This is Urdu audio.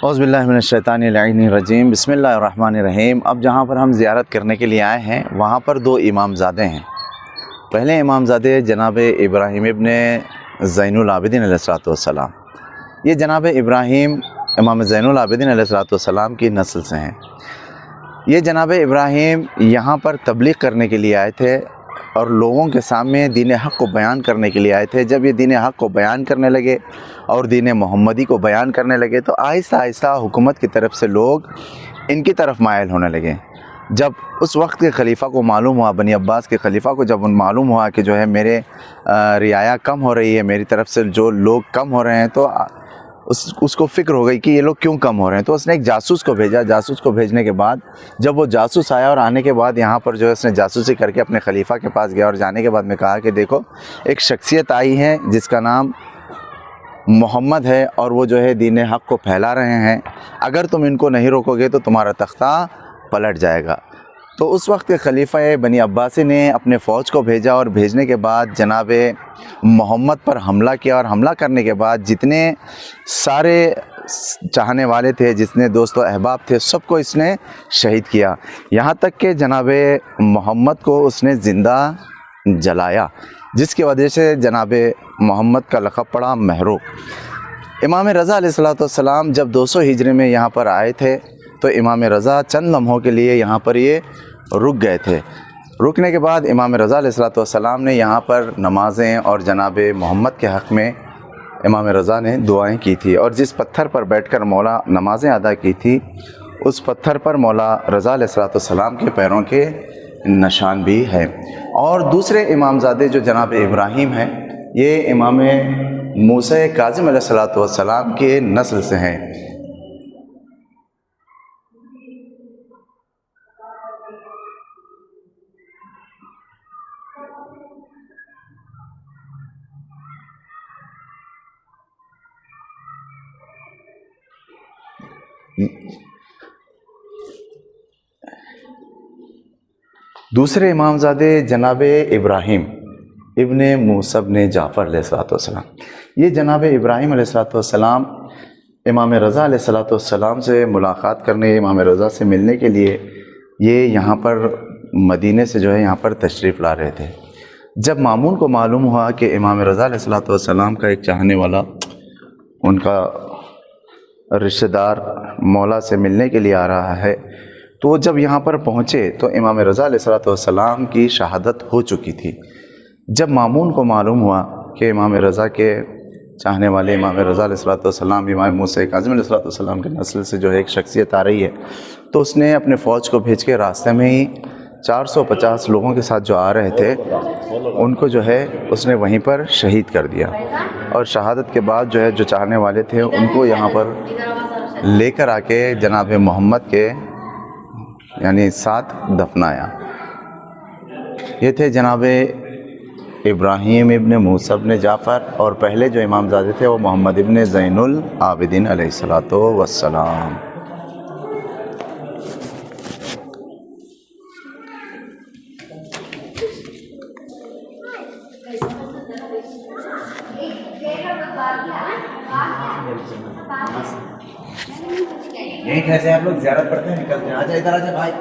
اعوذ باللہ من الشیطان الرجیم بسم اللہ الرحمن الرحیم۔ اب جہاں پر ہم زیارت کرنے کے لیے آئے ہیں وہاں پر دو امامزادے ہیں۔ پہلے امامزادے جناب ابراہیم ابن زین العابدین علیہ السلام، یہ جناب ابراہیم امام زین العابدین علیہ السلام کی نسل سے ہیں۔ یہ جناب ابراہیم یہاں پر تبلیغ کرنے کے لیے آئے تھے اور لوگوں کے سامنے دین حق کو بیان کرنے کے لیے آئے تھے۔ جب یہ دین حق کو بیان کرنے لگے اور دین محمدی کو بیان کرنے لگے تو آہستہ آہستہ حکومت کی طرف سے لوگ ان کی طرف مائل ہونے لگے۔ جب اس وقت کے خلیفہ کو معلوم ہوا، بنی عباس کے خلیفہ کو جب معلوم ہوا کہ جو ہے میرے رعایا کم ہو رہی ہے، میری طرف سے جو لوگ کم ہو رہے ہیں، تو اس کو فکر ہو گئی کہ یہ لوگ کیوں کم ہو رہے ہیں۔ تو اس نے ایک جاسوس کو بھیجا۔ جاسوس کو بھیجنے کے بعد جب وہ جاسوس آیا اور آنے کے بعد یہاں پر جو ہے اس نے جاسوسی کر کے اپنے خلیفہ کے پاس گیا اور جانے کے بعد میں کہا کہ دیکھو ایک شخصیت آئی ہے جس کا نام محمد ہے اور وہ جو ہے دین حق کو پھیلا رہے ہیں، اگر تم ان کو نہیں روکو گے تو تمہارا تختہ پلٹ جائے گا۔ تو اس وقت کے خلیفہ بنی عباسی نے اپنے فوج کو بھیجا اور بھیجنے کے بعد جناب محمد پر حملہ کیا، اور حملہ کرنے کے بعد جتنے سارے چاہنے والے تھے، جتنے دوست و احباب تھے، سب کو اس نے شہید کیا، یہاں تک کہ جناب محمد کو اس نے زندہ جلایا، جس کی وجہ سے جناب محمد کا لقب پڑا محروق۔ امام رضا علیہ السلام جب 200 ہجری میں یہاں پر آئے تھے تو امام رضا چند لمحوں کے لیے یہاں پر یہ رک گئے تھے۔ رکنے کے بعد امام رضا علیہ السلام نے یہاں پر نمازیں اور جناب محمد کے حق میں امام رضا نے دعائیں کی تھی، اور جس پتھر پر بیٹھ کر مولا نمازیں ادا کی تھی اس پتھر پر مولا رضا علیہ السلام کے پیروں کے نشان بھی ہیں۔ اور دوسرے امامزادے جو جناب ابراہیم ہیں، یہ امام موسیٰ کاظم علیہ السلام کے نسل سے ہیں۔ دوسرے امامزادے جناب ابراہیم ابن موسیٰ ابن جعفر علیہ السلام، یہ جناب ابراہیم علیہ السلام امام رضا علیہ السلام سے ملاقات کرنے، امام رضا سے ملنے کے لیے یہ یہاں پر مدینے سے جو ہے یہاں پر تشریف لا رہے تھے۔ جب مامون کو معلوم ہوا کہ امام رضا علیہ السلام کا ایک چاہنے والا، ان کا رشتہ دار مولا سے ملنے کے لیے آ رہا ہے، تو وہ جب یہاں پر پہنچے تو امام رضا علیہ السلام کی شہادت ہو چکی تھی۔ جب مامون کو معلوم ہوا کہ امام رضا کے چاہنے والے امام رضا علیہ السلام امام موسیٰ کاظم علیہ السلام کے نسل سے جو ہے ایک شخصیت آ رہی ہے، تو اس نے اپنے فوج کو بھیج کے راستے میں ہی 450 لوگوں کے ساتھ جو آ رہے تھے ان کو جو ہے اس نے وہیں پر شہید کر دیا، اور شہادت کے بعد جو ہے جو چاہنے والے تھے ان کو یہاں پر لے کر آ کے جناب محمد کے یعنی ساتھ دفنایا۔ یہ تھے جناب ابراہیم ابن موسیٰ ابن جعفر، اور پہلے جو امامزادے تھے وہ محمد ابن زین العابدین علیہ السلام۔ یہیں کیسے آپ لوگ زیارت پڑھتے ہیں، نکلتے ہیں، آجا ادھر آجا بھائی۔